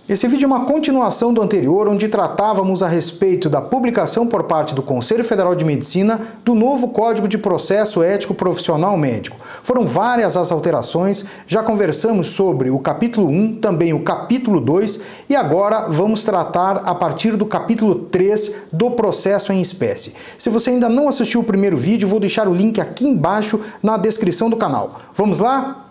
Esse vídeo é uma continuação do anterior, onde tratávamos a respeito da publicação por parte do Conselho Federal de Medicina do novo Código de Processo Ético Profissional Médico. Foram várias as alterações, já conversamos sobre o capítulo 1, também o capítulo 2, e agora vamos tratar a partir do capítulo 3 do processo em espécie. Se você ainda não assistiu o primeiro vídeo, vou deixar o link aqui embaixo na descrição do canal. Vamos lá?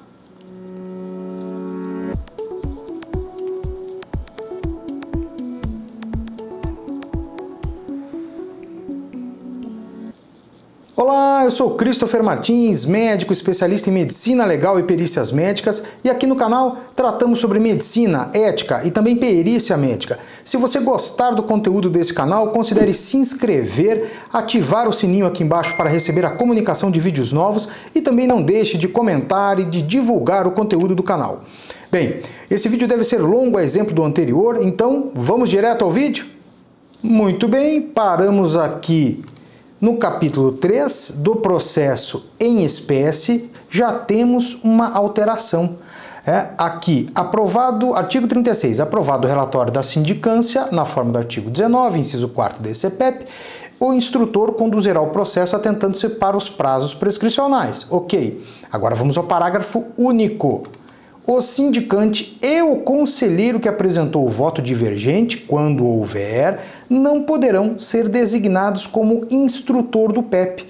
Olá, eu sou Christopher Martins, médico especialista em medicina legal e perícias médicas, e aqui no canal tratamos sobre medicina, ética e também perícia médica. Se você gostar do conteúdo desse canal, considere se inscrever, ativar o sininho aqui embaixo para receber a comunicação de vídeos novos e também não deixe de comentar e de divulgar o conteúdo do canal. Bem, esse vídeo deve ser longo a exemplo do anterior, então vamos direto ao vídeo? Muito bem, paramos aqui no capítulo 3 do processo em espécie, já temos uma alteração. Aqui, aprovado, artigo 36, aprovado o relatório da sindicância, na forma do artigo 19, inciso 4 desse CPEP, o instrutor conduzirá o processo atentando-se para os prazos prescricionais. Ok, agora vamos ao parágrafo único. O sindicante e o conselheiro que apresentou o voto divergente, quando houver, não poderão ser designados como instrutor do PEP.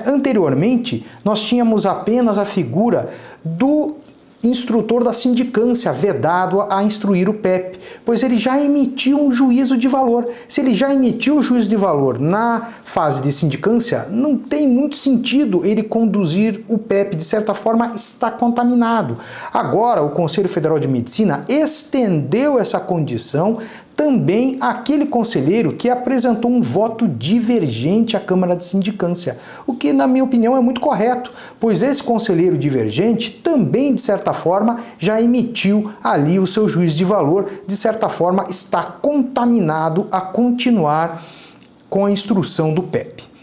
Anteriormente, nós tínhamos apenas a figura do instrutor da sindicância vedado a instruir o PEP, pois ele já emitiu um juízo de valor. Se ele já emitiu o juízo de valor na fase de sindicância, não tem muito sentido ele conduzir o PEP, de certa forma está contaminado. Agora, o Conselho Federal de Medicina estendeu essa condição também àquele conselheiro que apresentou um voto divergente à Câmara de Sindicância, o que, na minha opinião, é muito correto, pois esse conselheiro divergente também, de certa forma, já emitiu ali o seu juízo de valor, de certa forma, está contaminado a continuar com a instrução do PEP.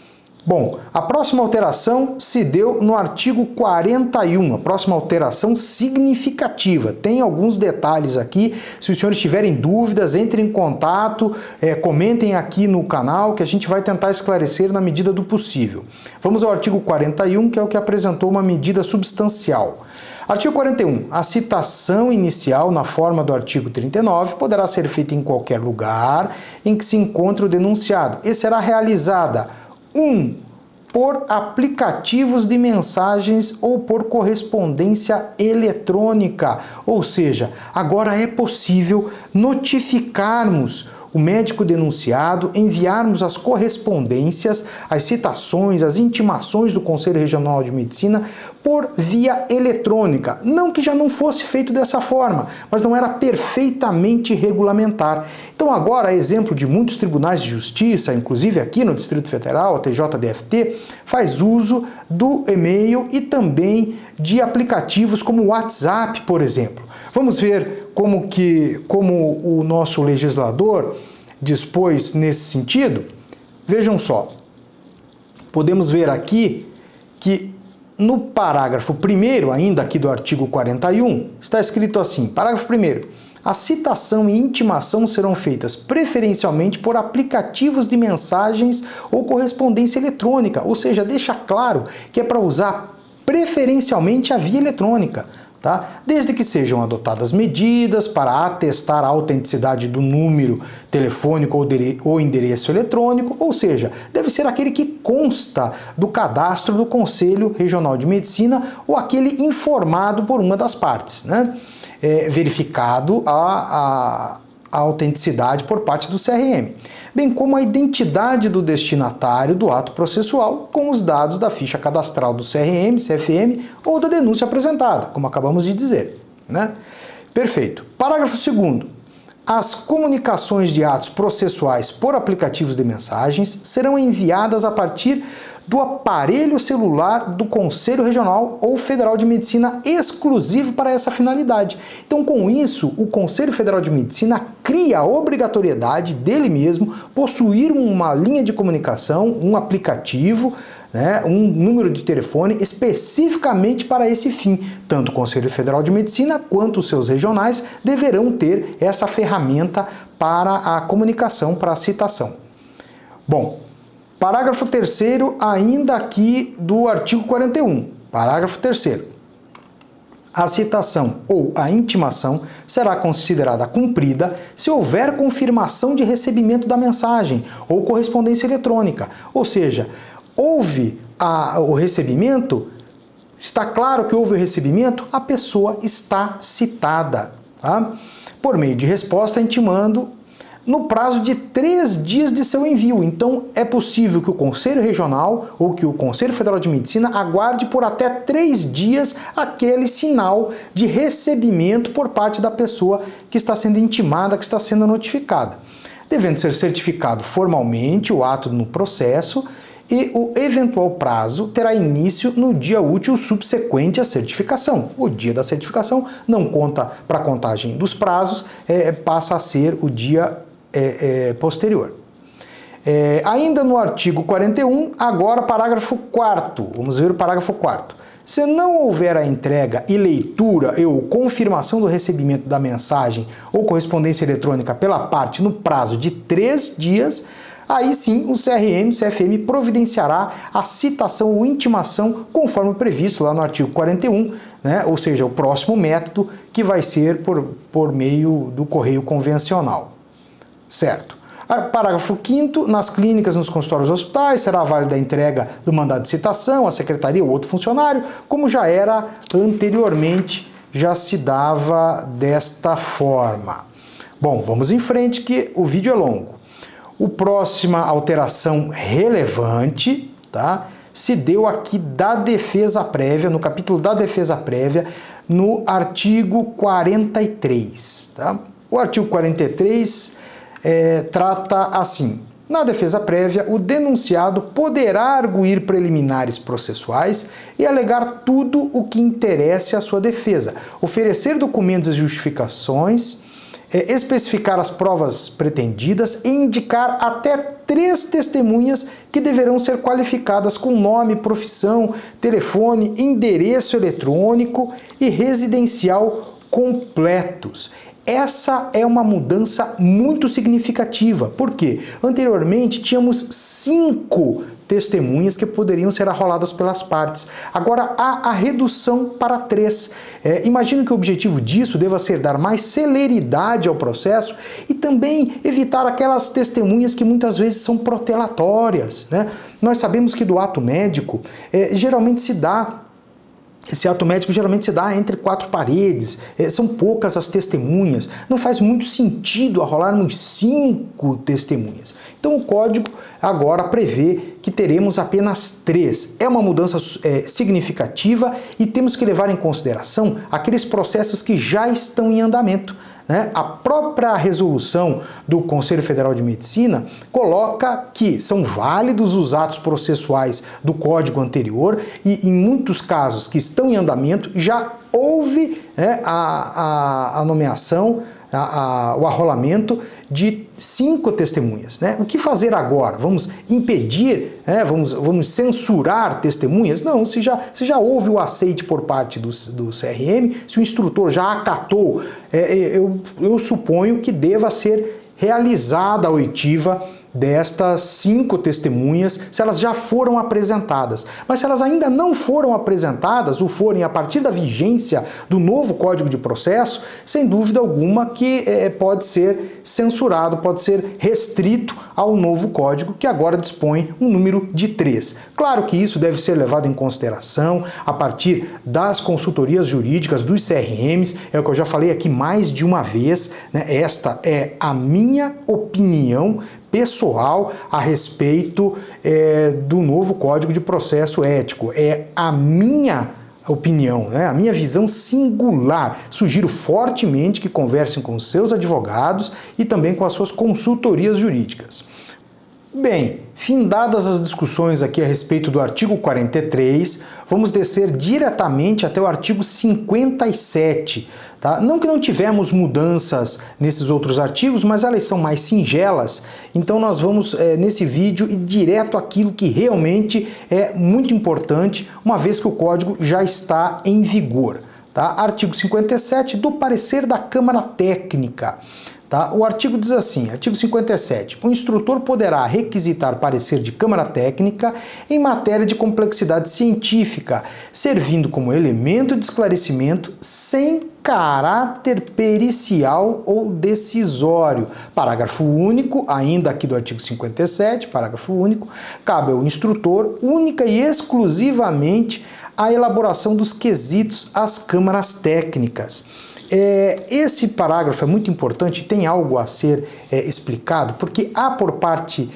Bom, a próxima alteração se deu no artigo 41, a próxima alteração significativa. Tem alguns detalhes aqui, se os senhores tiverem dúvidas, entrem em contato, comentem aqui no canal que a gente vai tentar esclarecer na medida do possível. Vamos ao artigo 41, que é o que apresentou uma medida substancial. Artigo 41. A citação inicial na forma do artigo 39 poderá ser feita em qualquer lugar em que se encontre o denunciado e será realizada por aplicativos de mensagens ou por correspondência eletrônica. Ou seja, agora é possível notificarmos o médico denunciado, enviarmos as correspondências, as citações, as intimações do Conselho Regional de Medicina por via eletrônica. Não que já não fosse feito dessa forma, mas não era perfeitamente regulamentar. Então agora, a exemplo de muitos tribunais de justiça, inclusive aqui no Distrito Federal, a TJDFT, faz uso do e-mail e também de aplicativos como o WhatsApp, por exemplo. Vamos ver como o nosso legislador dispôs nesse sentido? Vejam só, podemos ver aqui que no parágrafo 1º, ainda aqui do artigo 41, está escrito assim, parágrafo 1º, a citação e intimação serão feitas preferencialmente por aplicativos de mensagens ou correspondência eletrônica, ou seja, deixa claro que é para usar preferencialmente a via eletrônica. Desde que sejam adotadas medidas para atestar a autenticidade do número telefônico ou endereço eletrônico, ou seja, deve ser aquele que consta do cadastro do Conselho Regional de Medicina ou aquele informado por uma das partes, verificado a autenticidade por parte do CRM, bem como a identidade do destinatário do ato processual com os dados da ficha cadastral do CRM, CFM ou da denúncia apresentada, como acabamos de dizer. Perfeito. Parágrafo 2º. As comunicações de atos processuais por aplicativos de mensagens serão enviadas a partir do aparelho celular do Conselho Regional ou Federal de Medicina exclusivo para essa finalidade. Então, com isso, o Conselho Federal de Medicina cria a obrigatoriedade dele mesmo possuir uma linha de comunicação, um aplicativo, né, um número de telefone especificamente para esse fim. Tanto o Conselho Federal de Medicina quanto os seus regionais deverão ter essa ferramenta para a comunicação, para a citação. Bom, parágrafo 3º, ainda aqui do artigo 41. Parágrafo 3º. A citação ou a intimação será considerada cumprida se houver confirmação de recebimento da mensagem ou correspondência eletrônica, ou seja, houve o recebimento, está claro que houve o recebimento, a pessoa está citada, tá? Por meio de resposta intimando no prazo de 3 dias de seu envio. Então, é possível que o Conselho Regional ou que o Conselho Federal de Medicina aguarde por até 3 dias aquele sinal de recebimento por parte da pessoa que está sendo intimada, que está sendo notificada. Devendo ser certificado formalmente o ato no processo, e o eventual prazo terá início no dia útil subsequente à certificação. O dia da certificação não conta para a contagem dos prazos, passa a ser o dia posterior. Ainda no artigo 41, agora parágrafo 4º. Vamos ver o parágrafo 4º. Se não houver a entrega e leitura ou confirmação do recebimento da mensagem ou correspondência eletrônica pela parte no prazo de 3 dias, aí sim o CFM providenciará a citação ou intimação conforme previsto lá no artigo 41, né? Ou seja, o próximo método que vai ser por meio do correio convencional. Certo. Parágrafo 5º, nas clínicas, nos consultórios dos hospitais, será válida a entrega do mandado de citação à secretaria ou outro funcionário, como já era anteriormente, já se dava desta forma. Bom, vamos em frente que o vídeo é longo. A próxima alteração relevante, tá, se deu aqui da defesa prévia, no capítulo da defesa prévia, no artigo 43. Tá? O artigo 43 trata assim: na defesa prévia, o denunciado poderá arguir preliminares processuais e alegar tudo o que interesse à sua defesa, oferecer documentos e justificações, especificar as provas pretendidas e indicar até 3 testemunhas que deverão ser qualificadas com nome, profissão, telefone, endereço eletrônico e residencial completos. Essa é uma mudança muito significativa, porque anteriormente tínhamos 5 testemunhas que poderiam ser arroladas pelas partes. Agora há a redução para 3. Imagino que o objetivo disso deva ser dar mais celeridade ao processo e também evitar aquelas testemunhas que muitas vezes são protelatórias, né? Nós sabemos que do ato médico geralmente se dá Esse ato médico geralmente se dá entre 4 paredes, são poucas as testemunhas, não faz muito sentido arrolarmos 5 testemunhas. Então o código agora prevê que teremos apenas 3. É uma mudança significativa e temos que levar em consideração aqueles processos que já estão em andamento, né? A própria resolução do Conselho Federal de Medicina coloca que são válidos os atos processuais do código anterior e, em muitos casos que estão em andamento, já houve a nomeação, o arrolamento de 5 testemunhas, né? O que fazer agora? Vamos impedir, vamos censurar testemunhas? Não, se já houve o aceite por parte do CRM, se o instrutor já acatou, eu suponho que deva ser realizada a oitiva destas 5 testemunhas, se elas já foram apresentadas. Mas se elas ainda não foram apresentadas, ou forem a partir da vigência do novo Código de Processo, sem dúvida alguma que pode ser censurado, pode ser restrito ao novo Código, que agora dispõe um número de 3. Claro que isso deve ser levado em consideração a partir das consultorias jurídicas dos CRMs, é o que eu já falei aqui mais de uma vez, né? Esta é a minha opinião pessoal a respeito do novo Código de Processo Ético. É a minha opinião, né? A minha visão singular. Sugiro fortemente que conversem com os seus advogados e também com as suas consultorias jurídicas. Bem, findadas as discussões aqui a respeito do artigo 43, vamos descer diretamente até o artigo 57. Tá? Não que não tivemos mudanças nesses outros artigos, mas elas são mais singelas, então nós vamos, nesse vídeo, ir direto àquilo que realmente é muito importante, uma vez que o código já está em vigor. Tá? Artigo 57 do parecer da Câmara Técnica. Tá? O artigo diz assim, artigo 57, o instrutor poderá requisitar parecer de Câmara Técnica em matéria de complexidade científica, servindo como elemento de esclarecimento sem caráter pericial ou decisório. Parágrafo único, ainda aqui do artigo 57, parágrafo único, cabe ao instrutor, única e exclusivamente, a elaboração dos quesitos às câmaras técnicas. Esse parágrafo é muito importante, tem algo a ser explicado, porque há por parte,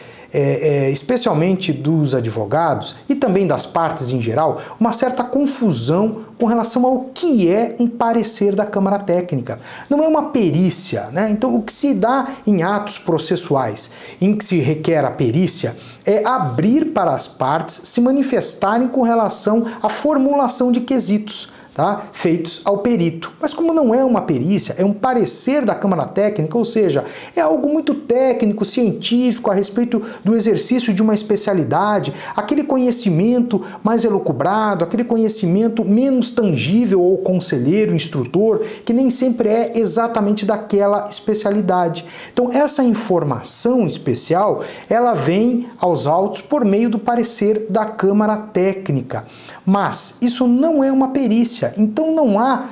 especialmente dos advogados e também das partes em geral, uma certa confusão com relação ao que é um parecer da Câmara Técnica. Não é uma perícia, né? Então, o que se dá em atos processuais em que se requer a perícia é abrir para as partes se manifestarem com relação à formulação de quesitos, tá? Feitos ao perito. Mas como não é uma perícia, é um parecer da Câmara Técnica, ou seja, é algo muito técnico, científico, a respeito do exercício de uma especialidade, aquele conhecimento mais elucubrado, aquele conhecimento menos tangível ou conselheiro, instrutor, que nem sempre é exatamente daquela especialidade. Então, essa informação especial, ela vem aos autos por meio do parecer da Câmara Técnica. Mas isso não é uma perícia. Então não há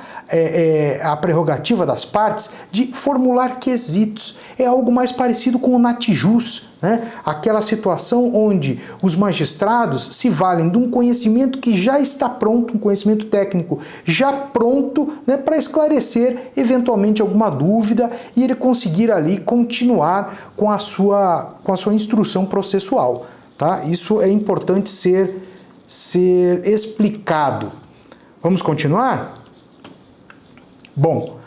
a prerrogativa das partes de formular quesitos. É algo mais parecido com o natijus, né? Aquela situação onde os magistrados se valem de um conhecimento que já está pronto, um conhecimento técnico já pronto, né, para esclarecer eventualmente alguma dúvida e ele conseguir ali continuar com a sua instrução processual. Tá? Isso é importante ser explicado. Vamos continuar? Bom,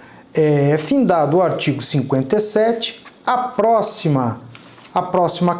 findado o artigo 57, a próxima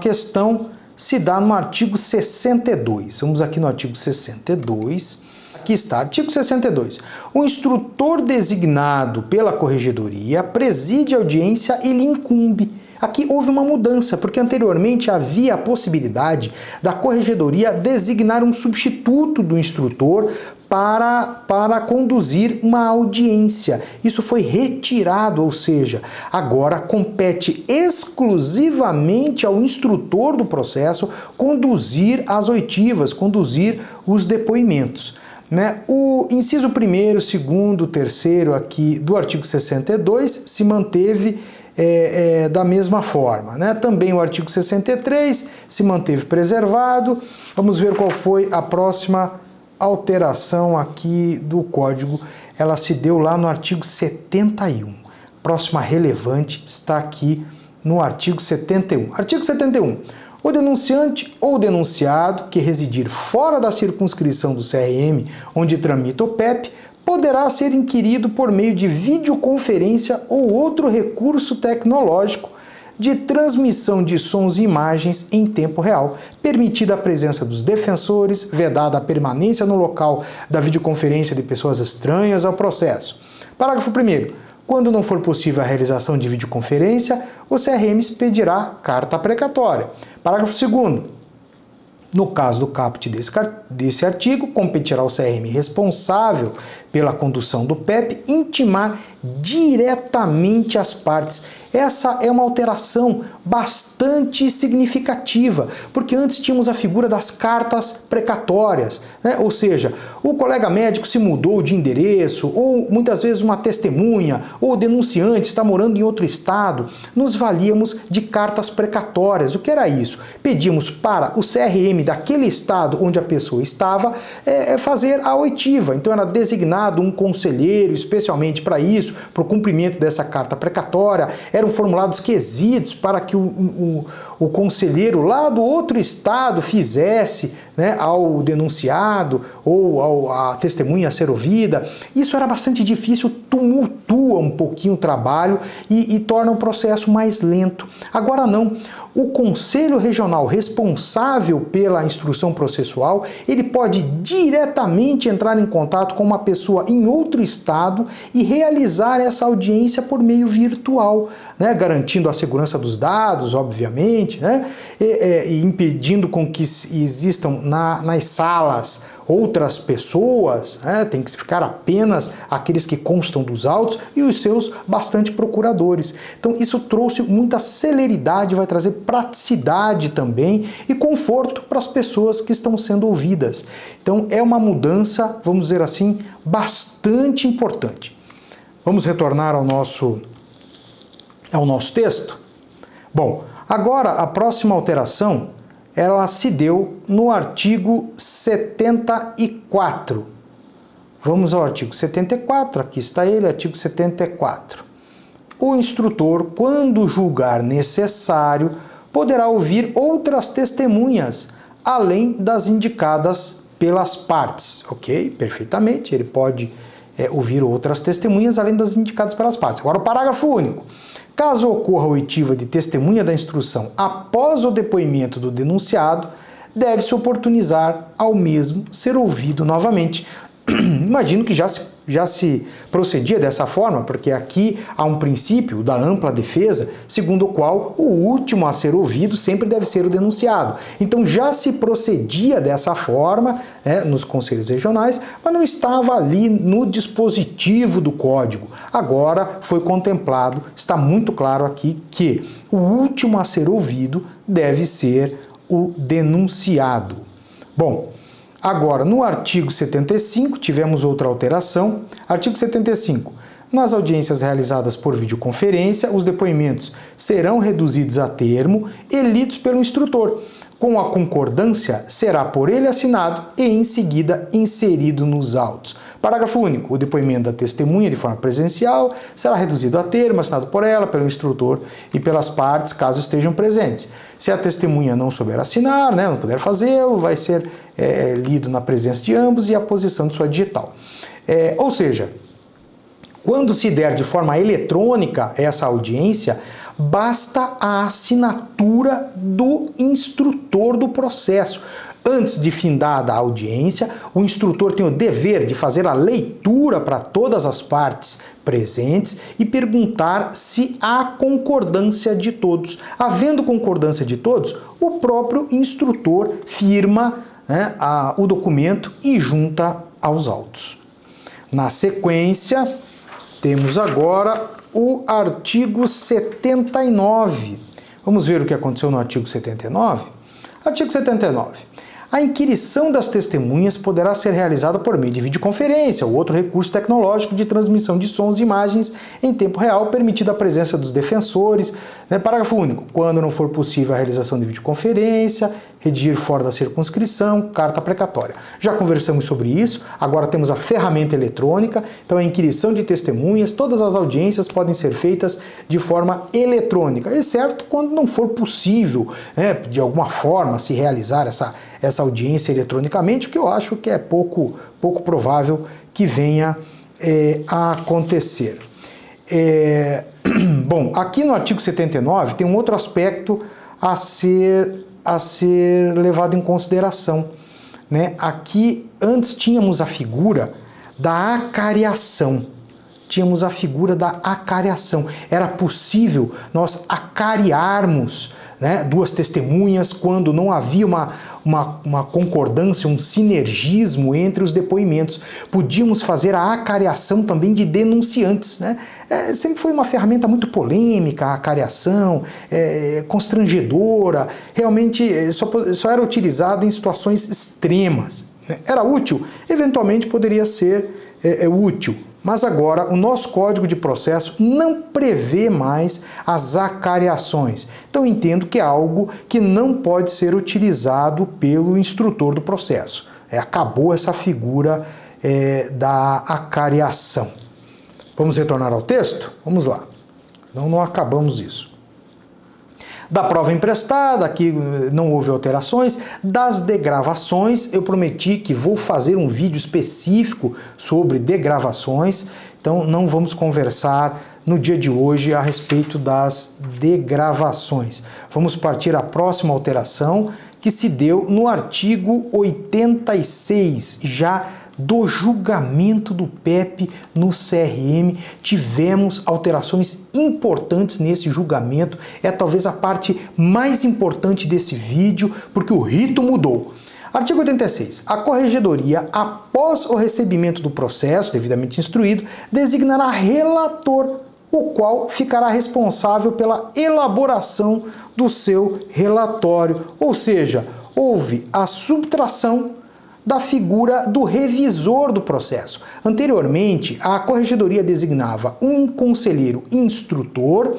questão se dá no artigo 62. Vamos aqui no artigo 62. Aqui está, artigo 62. O instrutor designado pela corregedoria preside a audiência e lhe incumbe. Aqui houve uma mudança, porque anteriormente havia a possibilidade da corregedoria designar um substituto do instrutor para conduzir uma audiência. Isso foi retirado, ou seja, agora compete exclusivamente ao instrutor do processo conduzir as oitivas, conduzir os depoimentos. Né? O inciso 1º, 2º, 3º aqui do artigo 62 se manteve da mesma forma. Né? Também o artigo 63 se manteve preservado. Vamos ver qual foi a próxima alteração aqui do código. Ela se deu lá no artigo 71. Próxima relevante está aqui no artigo 71. Artigo 71. O denunciante ou denunciado que residir fora da circunscrição do CRM onde tramita o PEP poderá ser inquirido por meio de videoconferência ou outro recurso tecnológico de transmissão de sons e imagens em tempo real, permitida a presença dos defensores, vedada a permanência no local da videoconferência de pessoas estranhas ao processo. Parágrafo 1º. Quando não for possível a realização de videoconferência, o CRM expedirá carta precatória. Parágrafo 2º. No caso do caput desse artigo, competirá ao CRM responsável pela condução do PEP intimar diretamente as partes. Essa é uma alteração bastante significativa, porque antes tínhamos a figura das cartas precatórias, né? Ou seja, o colega médico se mudou de endereço, ou muitas vezes uma testemunha, ou o denunciante está morando em outro estado, nos valíamos de cartas precatórias. O que era isso? Pedíamos para o CRM regime daquele estado onde a pessoa estava fazer a oitiva. Então era designado um conselheiro especialmente para isso, para o cumprimento dessa carta precatória. Eram formulados quesitos para que o conselheiro lá do outro estado fizesse, né, ao denunciado ou à testemunha a ser ouvida. Isso era bastante difícil, tumultua um pouquinho o trabalho e torna o processo mais lento. Agora não. O Conselho Regional responsável pela instrução processual, ele pode diretamente entrar em contato com uma pessoa em outro estado e realizar essa audiência por meio virtual, né, garantindo a segurança dos dados, obviamente, né, e impedindo com que existam nas salas outras pessoas, né, tem que ficar apenas aqueles que constam dos autos e os seus bastante procuradores. Então isso trouxe muita celeridade, vai trazer praticidade também e conforto para as pessoas que estão sendo ouvidas. Então é uma mudança, vamos dizer assim, bastante importante. Vamos retornar ao nosso texto? Bom, agora a próxima alteração, ela se deu no artigo 74. Vamos ao artigo 74, aqui está ele, artigo 74. O instrutor, quando julgar necessário, poderá ouvir outras testemunhas, além das indicadas pelas partes. Ok? Perfeitamente, ele pode ouvir outras testemunhas, além das indicadas pelas partes. Agora o parágrafo único. Caso ocorra oitiva de testemunha da instrução após o depoimento do denunciado, deve-se oportunizar ao mesmo ser ouvido novamente. Imagino que já se procedia dessa forma, porque aqui há um princípio da ampla defesa, segundo o qual o último a ser ouvido sempre deve ser o denunciado. Então já se procedia dessa forma, né, nos conselhos regionais, mas não estava ali no dispositivo do código. Agora foi contemplado, está muito claro aqui que o último a ser ouvido deve ser o denunciado. Bom, agora, no artigo 75, tivemos outra alteração. Artigo 75. Nas audiências realizadas por videoconferência, os depoimentos serão reduzidos a termo e lidos pelo instrutor. Com a concordância, será por ele assinado e, em seguida, inserido nos autos. Parágrafo único. O depoimento da testemunha de forma presencial será reduzido a termo, assinado por ela, pelo instrutor e pelas partes, caso estejam presentes. Se a testemunha não souber assinar, né, não puder fazê-lo, vai ser lido na presença de ambos e a posição de sua digital. Ou seja, quando se der de forma eletrônica essa audiência, basta a assinatura do instrutor do processo. Antes de findada a audiência, o instrutor tem o dever de fazer a leitura para todas as partes presentes e perguntar se há concordância de todos. Havendo concordância de todos, o próprio instrutor firma, né, o documento e junta aos autos. Na sequência, temos agora o artigo 79. Vamos ver o que aconteceu no artigo 79? Artigo 79. A inquirição das testemunhas poderá ser realizada por meio de videoconferência ou outro recurso tecnológico de transmissão de sons e imagens em tempo real, permitida a presença dos defensores. Parágrafo único. Quando não for possível a realização de videoconferência, redigir fora da circunscrição, carta precatória. Já conversamos sobre isso, agora temos a ferramenta eletrônica, então a inquirição de testemunhas, todas as audiências podem ser feitas de forma eletrônica, exceto quando não for possível, né, de alguma forma se realizar essa audiência eletronicamente, o que eu acho que é pouco provável que venha a acontecer. Bom, aqui no artigo 79 tem um outro aspecto a ser levado em consideração, né? Aqui, antes tínhamos a figura da acariação. Era possível nós acariarmos, né, duas testemunhas quando não havia uma concordância, um sinergismo entre os depoimentos. Podíamos fazer a acariação também de denunciantes, né? Sempre foi uma ferramenta muito polêmica, a acariação, constrangedora, realmente só era utilizado em situações extremas. Era útil? Eventualmente poderia ser útil, Mas agora o nosso Código de Processo não prevê mais as acariações. Então eu entendo que é algo que não pode ser utilizado pelo instrutor do processo. Acabou essa figura da acariação. Vamos retornar ao texto? Vamos lá. Senão não acabamos isso. Da prova emprestada, aqui não houve alterações. Das degravações, eu prometi que vou fazer um vídeo específico sobre degravações, então não vamos conversar no dia de hoje a respeito das degravações. Vamos partir à próxima alteração, que se deu no artigo 86, já do julgamento do PEP no CRM. Tivemos alterações importantes nesse julgamento, é talvez a parte mais importante desse vídeo, porque o rito mudou. Artigo 86. A corregedoria, após o recebimento do processo devidamente instruído, designará relator, o qual ficará responsável pela elaboração do seu relatório. Ou seja, houve a subtração da figura do revisor do processo. Anteriormente, a corregedoria designava um conselheiro instrutor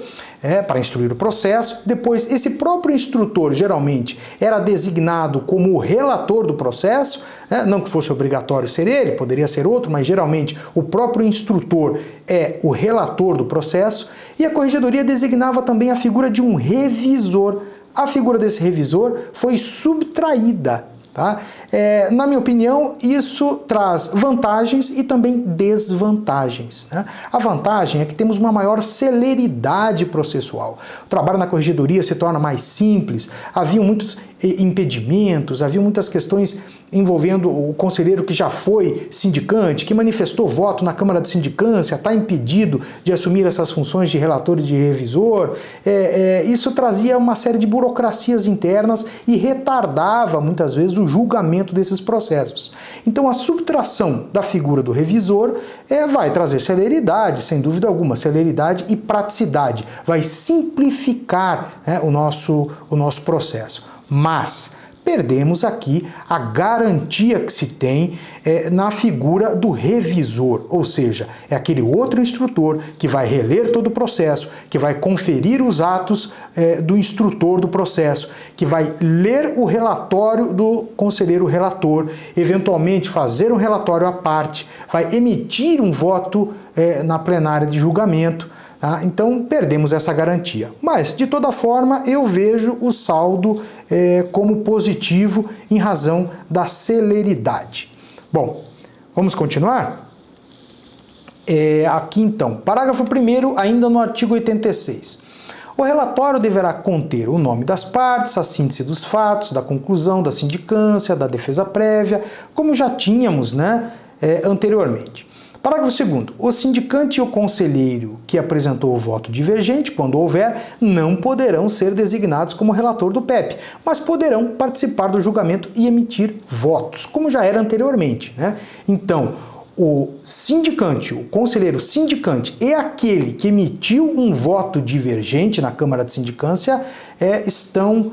para instruir o processo. Depois, esse próprio instrutor, geralmente, era designado como o relator do processo, não que fosse obrigatório ser ele, poderia ser outro, mas geralmente o próprio instrutor é o relator do processo. E a corregedoria designava também a figura de um revisor. A figura desse revisor foi subtraída. Tá? Na minha opinião, isso traz vantagens e também desvantagens, né? A vantagem é que temos uma maior celeridade processual. O trabalho na corregedoria se torna mais simples, havia muitos impedimentos, havia muitas questões envolvendo o conselheiro que já foi sindicante, que manifestou voto na Câmara de Sindicância, está impedido de assumir essas funções de relator e de revisor. Isso trazia uma série de burocracias internas e retardava, muitas vezes, o julgamento desses processos. Então, a subtração da figura do revisor vai trazer celeridade, sem dúvida alguma, celeridade e praticidade. Vai simplificar o nosso processo. Mas perdemos aqui a garantia que se tem na figura do revisor, ou seja, é aquele outro instrutor que vai reler todo o processo, que vai conferir os atos do instrutor do processo, que vai ler o relatório do conselheiro relator, eventualmente fazer um relatório à parte, vai emitir um voto na plenária de julgamento. Então perdemos essa garantia. Mas, de toda forma, eu vejo o saldo como positivo em razão da celeridade. Bom, vamos continuar? Aqui então, parágrafo 1º, ainda no artigo 86. O relatório deverá conter o nome das partes, a síntese dos fatos, da conclusão, da sindicância, da defesa prévia, como já tínhamos anteriormente. Parágrafo 2º. O sindicante e o conselheiro que apresentou o voto divergente, quando houver, não poderão ser designados como relator do PEP, mas poderão participar do julgamento e emitir votos, como já era anteriormente, né? Então, o sindicante, o conselheiro sindicante e aquele que emitiu um voto divergente na Câmara de Sindicância estão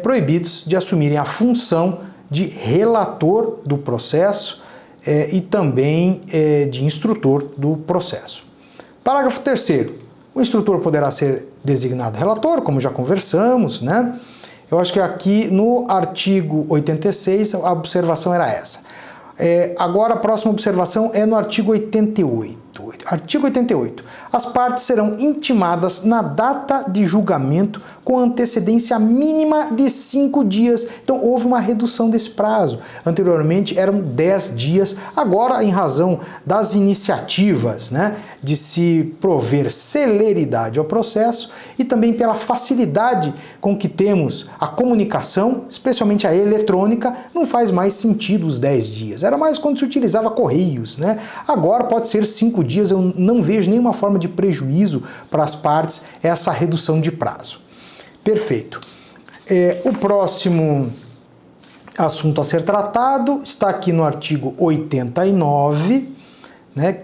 proibidos de assumirem a função de relator do processo e também de instrutor do processo. Parágrafo 3º. O instrutor poderá ser designado relator, como já conversamos, né? Eu acho que aqui no artigo 86 a observação era essa. Agora a próxima observação é no artigo 88. Artigo 88. As partes serão intimadas na data de julgamento com antecedência mínima de 5 dias. Então houve uma redução desse prazo. Anteriormente eram 10 dias. Agora, em razão das iniciativas, de se prover celeridade ao processo e também pela facilidade com que temos a comunicação, especialmente a eletrônica, não faz mais sentido os 10 dias. Era mais quando se utilizava correios, Agora pode ser 5 dias. Eu não vejo nenhuma forma de prejuízo para as partes essa redução de prazo. Perfeito. O próximo assunto a ser tratado está aqui no artigo 89,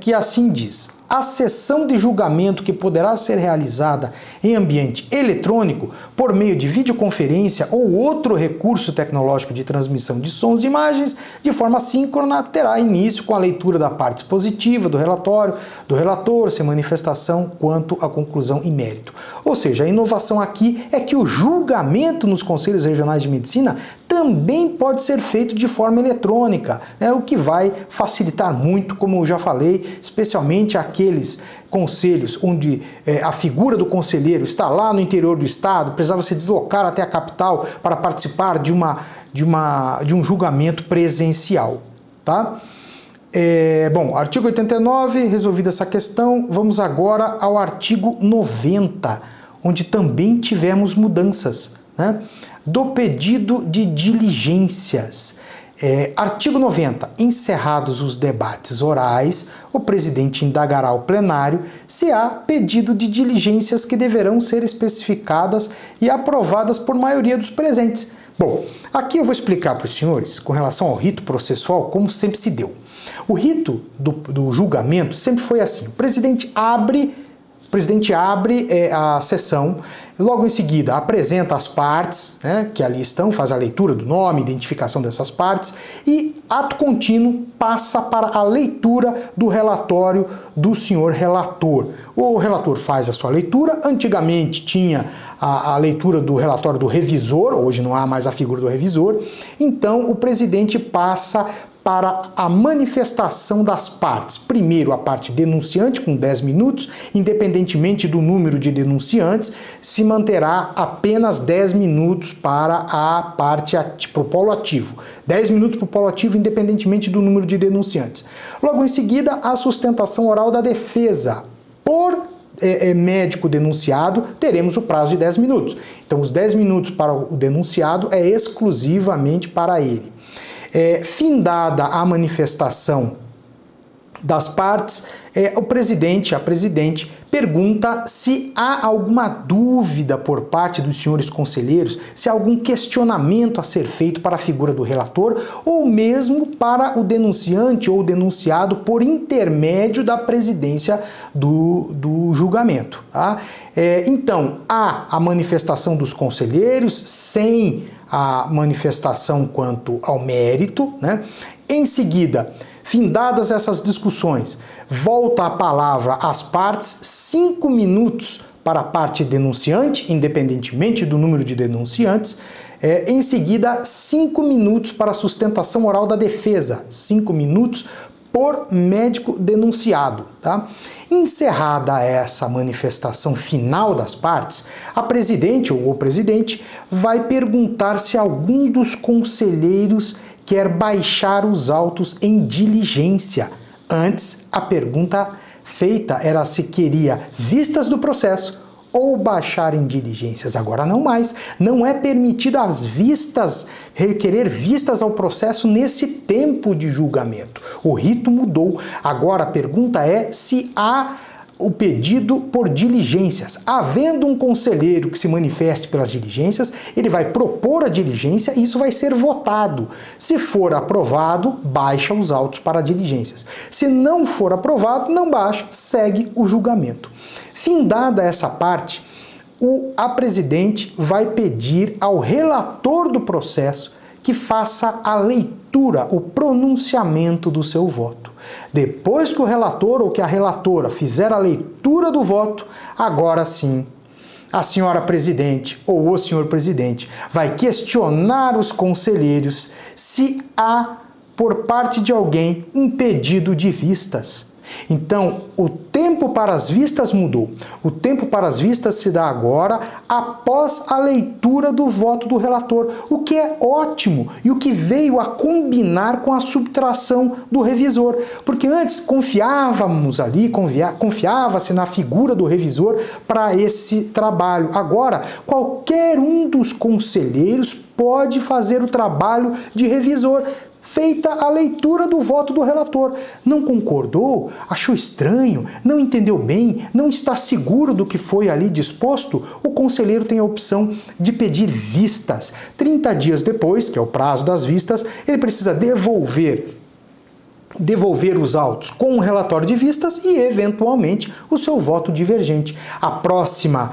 que assim diz: a sessão de julgamento, que poderá ser realizada em ambiente eletrônico, por meio de videoconferência ou outro recurso tecnológico de transmissão de sons e imagens, de forma síncrona, terá início com a leitura da parte expositiva do relatório, do relator, sem manifestação quanto à conclusão e mérito. Ou seja, a inovação aqui é que o julgamento nos Conselhos Regionais de Medicina também pode ser feito de forma eletrônica, o que vai facilitar muito, como eu já falei, especialmente aqueles conselhos onde a figura do conselheiro está lá no interior do estado, precisava se deslocar até a capital para participar de um julgamento presencial, tá? Bom, artigo 89, resolvida essa questão, vamos agora ao artigo 90, onde também tivemos mudanças, né? Do pedido de diligências. Artigo 90. Encerrados os debates orais, o presidente indagará ao plenário se há pedido de diligências que deverão ser especificadas e aprovadas por maioria dos presentes. Bom, aqui eu vou explicar para os senhores, com relação ao rito processual, como sempre se deu. O rito do julgamento sempre foi assim: o presidente abre a sessão, logo em seguida apresenta as partes, né, que ali estão, faz a leitura do nome, identificação dessas partes, e ato contínuo passa para a leitura do relatório do senhor relator. O relator faz a sua leitura, antigamente tinha a leitura do relatório do revisor, hoje não há mais a figura do revisor, então o presidente passa para a manifestação das partes. Primeiro, a parte denunciante, com 10 minutos, independentemente do número de denunciantes, se manterá apenas 10 minutos para a parte para o polo ativo. 10 minutos para o polo ativo, independentemente do número de denunciantes. Logo em seguida, a sustentação oral da defesa. Por médico denunciado, teremos o prazo de 10 minutos. Então, os 10 minutos para o denunciado é exclusivamente para ele. Findada a manifestação das partes, a presidente pergunta se há alguma dúvida por parte dos senhores conselheiros, se há algum questionamento a ser feito para a figura do relator ou mesmo para o denunciante ou denunciado por intermédio da presidência do julgamento. Tá? Então, há a manifestação dos conselheiros sem a manifestação quanto ao mérito, né? Em seguida, findadas essas discussões, volta a palavra às partes, 5 minutos para a parte denunciante, independentemente do número de denunciantes. Em seguida, 5 minutos para a sustentação oral da defesa, 5 minutos por médico denunciado. Tá? Encerrada essa manifestação final das partes, a presidente ou o presidente vai perguntar se algum dos conselheiros quer baixar os autos em diligência. Antes, a pergunta feita era se queria vistas do processo ou baixar em diligências. Agora não mais. Não é permitido as vistas, requerer vistas ao processo nesse tempo de julgamento. O rito mudou. Agora a pergunta é se há o pedido por diligências. Havendo um conselheiro que se manifeste pelas diligências, ele vai propor a diligência e isso vai ser votado. Se for aprovado, baixa os autos para diligências. Se não for aprovado, não baixa, segue o julgamento. Findada essa parte, a presidente vai pedir ao relator do processo que faça a leitura, o pronunciamento do seu voto. Depois que o relator ou que a relatora fizer a leitura do voto, agora sim, a senhora presidente ou o senhor presidente vai questionar os conselheiros se há, por parte de alguém, um pedido de vistas. Então, o tempo para as vistas mudou. O tempo para as vistas se dá agora após a leitura do voto do relator, o que é ótimo e o que veio a combinar com a subtração do revisor. Porque antes confiávamos ali, confiava-se na figura do revisor para esse trabalho. Agora, qualquer um dos conselheiros pode fazer o trabalho de revisor, feita a leitura do voto do relator. Não concordou? Achou estranho? Não entendeu bem? Não está seguro do que foi ali disposto? O conselheiro tem a opção de pedir vistas. 30 dias depois, que é o prazo das vistas, ele precisa devolver devolver os autos com um relatório de vistas e, eventualmente, o seu voto divergente. A próxima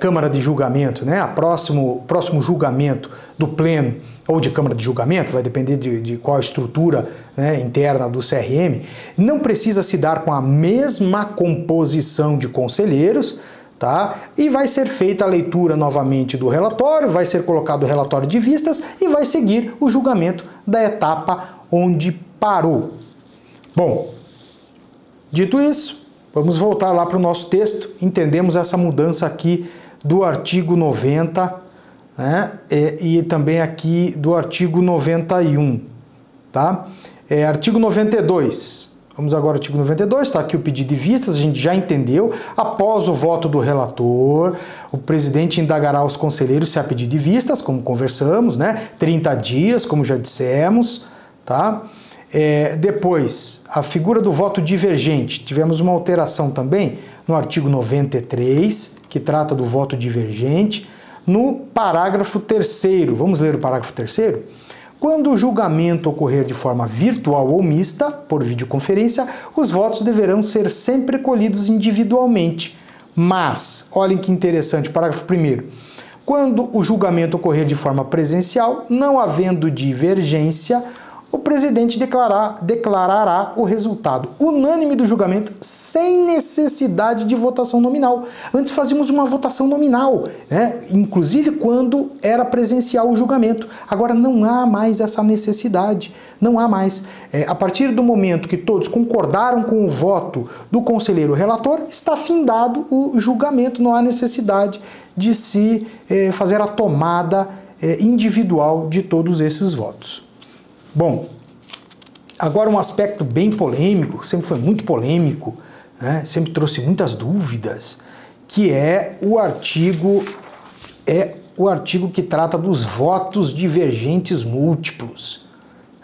Câmara de Julgamento, né, próximo julgamento do Pleno ou de Câmara de Julgamento, vai depender de qual a estrutura, né, interna do CRM, não precisa se dar com a mesma composição de conselheiros, tá? E vai ser feita a leitura novamente do relatório, vai ser colocado o relatório de vistas e vai seguir o julgamento da etapa onde parou. Bom, dito isso, vamos voltar lá para o nosso texto. Entendemos essa mudança aqui do artigo 90, né, e também aqui do artigo 91, tá? Artigo 92. Vamos agora ao artigo 92, está aqui o pedido de vistas, a gente já entendeu. Após o voto do relator, o presidente indagará aos conselheiros se há pedido de vistas, como conversamos, né? 30 dias, como já dissemos, tá? Depois, a figura do voto divergente. Tivemos uma alteração também no artigo 93, que trata do voto divergente, no parágrafo 3º. Vamos ler o parágrafo 3º? Quando o julgamento ocorrer de forma virtual ou mista, por videoconferência, os votos deverão ser sempre colhidos individualmente. Mas, olhem que interessante, parágrafo 1º. Quando o julgamento ocorrer de forma presencial, não havendo divergência, o presidente declarará o resultado unânime do julgamento sem necessidade de votação nominal. Antes fazíamos uma votação nominal, né? Inclusive quando era presencial o julgamento. Agora não há mais essa necessidade, não há mais. A partir do momento que todos concordaram com o voto do conselheiro relator, está findado o julgamento, não há necessidade de se fazer a tomada individual de todos esses votos. Bom, agora um aspecto bem polêmico, sempre foi muito polêmico, né? Sempre trouxe muitas dúvidas, que é o artigo que trata dos votos divergentes múltiplos,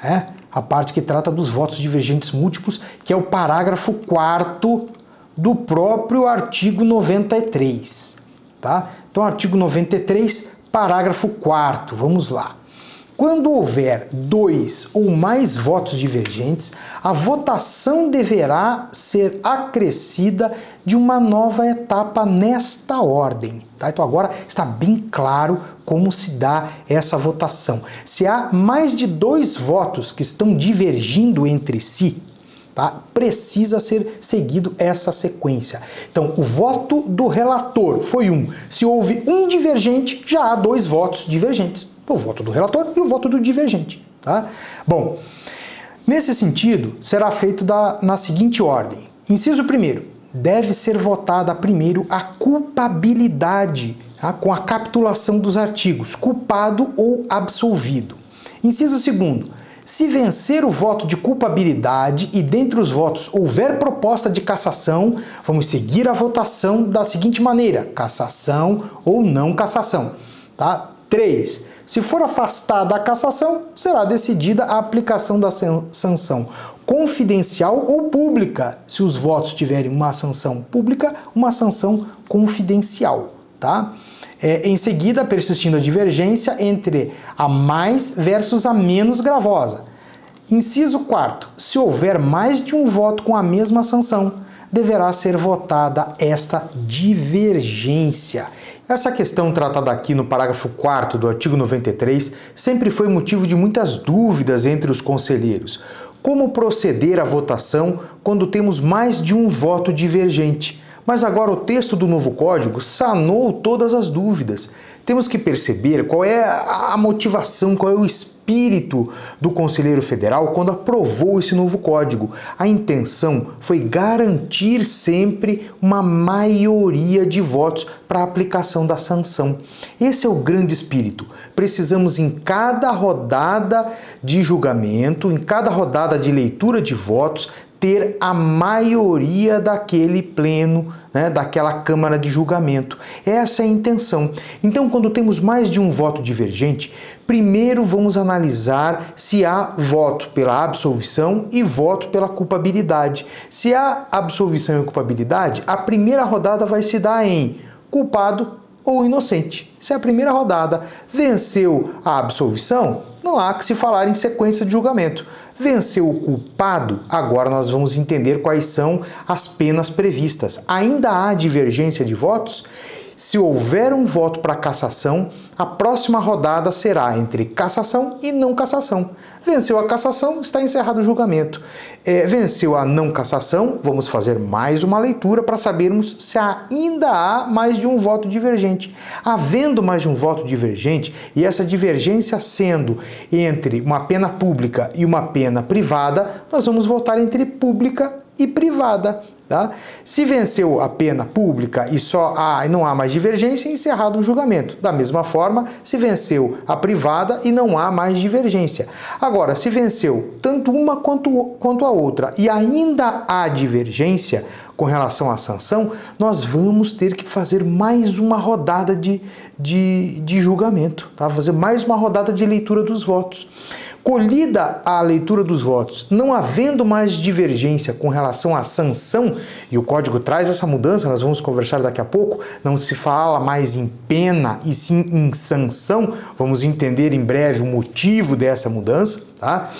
né? A parte que trata dos votos divergentes múltiplos, que é o parágrafo 4º do próprio artigo 93, tá? Então, artigo 93, parágrafo 4º, vamos lá. Quando houver 2 ou mais votos divergentes, a votação deverá ser acrescida de uma nova etapa nesta ordem. Tá? Então agora está bem claro como se dá essa votação. Se há mais de 2 votos que estão divergindo entre si, tá? Precisa ser seguido essa sequência. Então, o voto do relator foi 1. Se houve um divergente, já há 2 votos divergentes. O voto do relator e o voto do divergente. Tá? Bom, nesse sentido, será feito na seguinte ordem. Inciso 1º, deve ser votada primeiro a culpabilidade, tá? Com a capitulação dos artigos, culpado ou absolvido. Inciso 2º, se vencer o voto de culpabilidade e dentre os votos houver proposta de cassação, vamos seguir a votação da seguinte maneira, cassação ou não cassação. Tá? 3. Se for afastada a cassação, será decidida a aplicação da sanção confidencial ou pública, se os votos tiverem uma sanção pública, uma sanção confidencial. Tá? Em seguida, persistindo a divergência entre a mais versus a menos gravosa. Inciso 4º. Se houver mais de um voto com a mesma sanção, deverá ser votada esta divergência. Essa questão tratada aqui no parágrafo 4º do artigo 93 sempre foi motivo de muitas dúvidas entre os conselheiros. Como proceder à votação quando temos mais de um voto divergente? Mas agora o texto do novo código sanou todas as dúvidas. Temos que perceber qual é a motivação, qual é o espírito do Conselheiro Federal quando aprovou esse novo código. A intenção foi garantir sempre uma maioria de votos para a aplicação da sanção. Esse é o grande espírito. Precisamos em cada rodada de julgamento, em cada rodada de leitura de votos, ter a maioria daquele pleno, né, daquela Câmara de Julgamento. Essa é a intenção. Então, quando temos mais de um voto divergente, primeiro vamos analisar se há voto pela absolvição e voto pela culpabilidade. Se há absolvição e culpabilidade, a primeira rodada vai se dar em culpado ou inocente. Isso é a primeira rodada. Venceu a absolvição? Não há que se falar em sequência de julgamento. Venceu o culpado? Agora nós vamos entender quais são as penas previstas. Ainda há divergência de votos? Se houver um voto para cassação, a próxima rodada será entre cassação e não cassação. Venceu a cassação, está encerrado o julgamento. Venceu a não cassação, vamos fazer mais uma leitura para sabermos se ainda há mais de um voto divergente. Havendo mais de um voto divergente, e essa divergência sendo entre uma pena pública e uma pena privada, nós vamos votar entre pública e privada. Tá? Se venceu a pena pública e não há mais divergência, encerrado o julgamento. Da mesma forma, se venceu a privada e não há mais divergência. Agora, se venceu tanto uma quanto a outra e ainda há divergência com relação à sanção, nós vamos ter que fazer mais uma rodada de julgamento, tá? Fazer mais uma rodada de leitura dos votos. Colhida a leitura dos votos, não havendo mais divergência com relação à sanção, e o Código traz essa mudança, nós vamos conversar daqui a pouco, não se fala mais em pena e sim em sanção, vamos entender em breve o motivo dessa mudança, tá?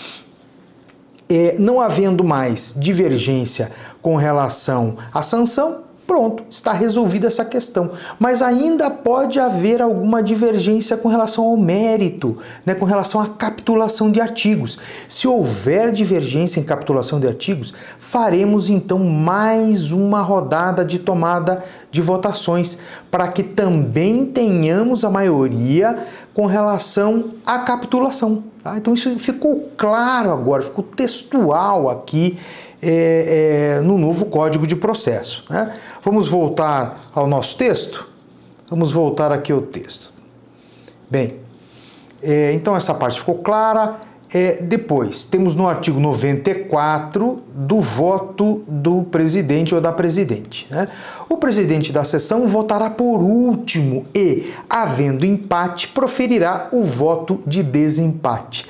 Não havendo mais divergência com relação à sanção, pronto, está resolvida essa questão. Mas ainda pode haver alguma divergência com relação ao mérito, né, com relação à capitulação de artigos. Se houver divergência em capitulação de artigos, faremos então mais uma rodada de tomada de votações, para que também tenhamos a maioria com relação à capitulação. Tá? Então isso ficou claro agora, ficou textual aqui no novo Código de Processo. Né? Vamos voltar ao nosso texto? Vamos voltar aqui ao texto. Bem, então essa parte ficou clara. Depois, temos no artigo 94 do voto do presidente ou da presidente. Né? O presidente da sessão votará por último e, havendo empate, proferirá o voto de desempate.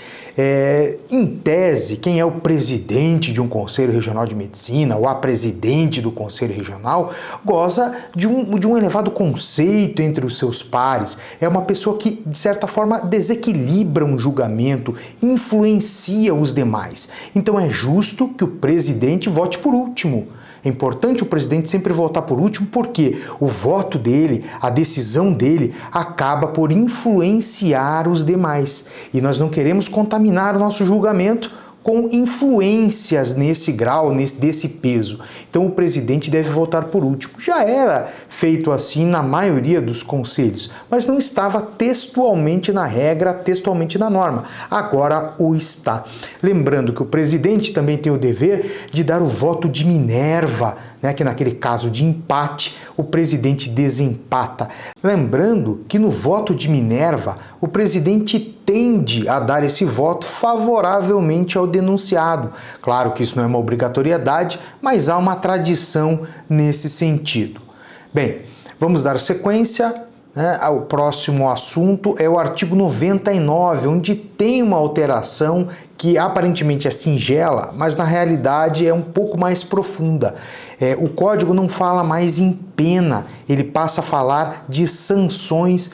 Em tese, quem é o presidente de um Conselho Regional de Medicina ou a presidente do Conselho Regional goza de um elevado conceito entre os seus pares. É uma pessoa que, de certa forma, desequilibra um julgamento, influencia os demais. Então é justo que o presidente vote por último. É importante o presidente sempre votar por último, porque o voto dele, a decisão dele, acaba por influenciar os demais. E nós não queremos contaminar o nosso julgamento com influências nesse grau, desse peso. Então o presidente deve votar por último. Já era feito assim na maioria dos conselhos, mas não estava textualmente na regra, textualmente na norma. Agora o está. Lembrando que o presidente também tem o dever de dar o voto de Minerva, né, que naquele caso de empate, o presidente desempata. Lembrando que no voto de Minerva, o presidente tende a dar esse voto favoravelmente ao denunciado. Claro que isso não é uma obrigatoriedade, mas há uma tradição nesse sentido. Bem, vamos dar sequência. O próximo assunto é o artigo 99, onde tem uma alteração que aparentemente é singela, mas na realidade é um pouco mais profunda. O Código não fala mais em pena, ele passa a falar de sanções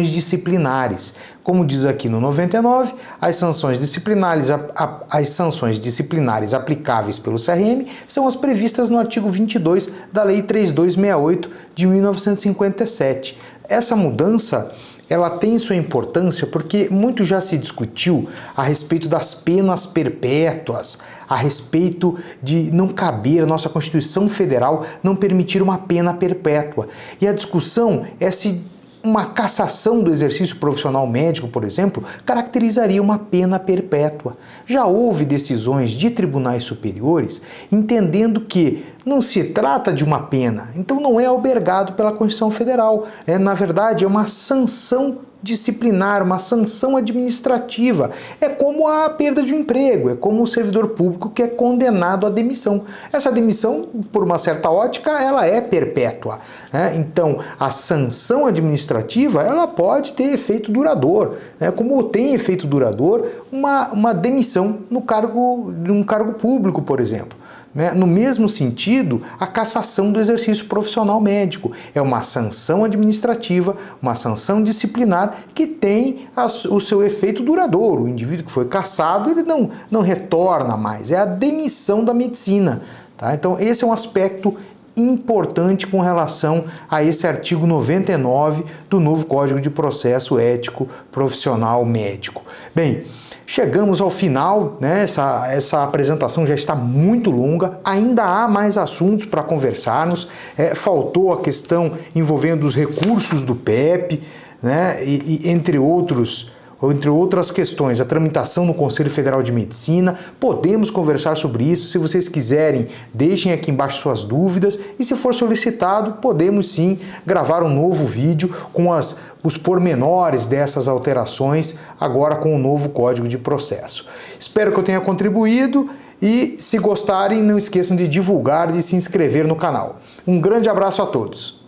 disciplinares. Como diz aqui no 99, as sanções disciplinares aplicáveis pelo CRM são as previstas no artigo 22 da Lei 3268 de 1957. Essa mudança, ela tem sua importância porque muito já se discutiu a respeito das penas perpétuas, a respeito de não caber a nossa Constituição Federal não permitir uma pena perpétua. E a discussão é se uma cassação do exercício profissional médico, por exemplo, caracterizaria uma pena perpétua. Já houve decisões de tribunais superiores entendendo que não se trata de uma pena, então não é albergado pela Constituição Federal. Na verdade, é uma sanção disciplinar, uma sanção administrativa. É como a perda de um emprego, é como o servidor público que é condenado à demissão. Essa demissão, por uma certa ótica, ela é perpétua. Então, a sanção administrativa, ela pode ter efeito duradouro, como tem efeito duradouro uma demissão num cargo público, por exemplo. né? No mesmo sentido, a cassação do exercício profissional médico é uma sanção administrativa, uma sanção disciplinar que tem o seu efeito duradouro. O indivíduo que foi cassado, ele não retorna mais, é a demissão da medicina. Tá? Então, esse é um aspecto importante com relação a esse artigo 99 do novo Código de Processo Ético Profissional Médico. Bem, chegamos ao final, né? Essa apresentação já está muito longa, ainda há mais assuntos para conversarmos, faltou a questão envolvendo os recursos do PEP, né? E entre outras questões, a tramitação no Conselho Federal de Medicina. Podemos conversar sobre isso. Se vocês quiserem, deixem aqui embaixo suas dúvidas e, se for solicitado, podemos sim gravar um novo vídeo com os pormenores dessas alterações, agora com o novo Código de Processo. Espero que eu tenha contribuído e, se gostarem, não esqueçam de divulgar e de se inscrever no canal. Um grande abraço a todos!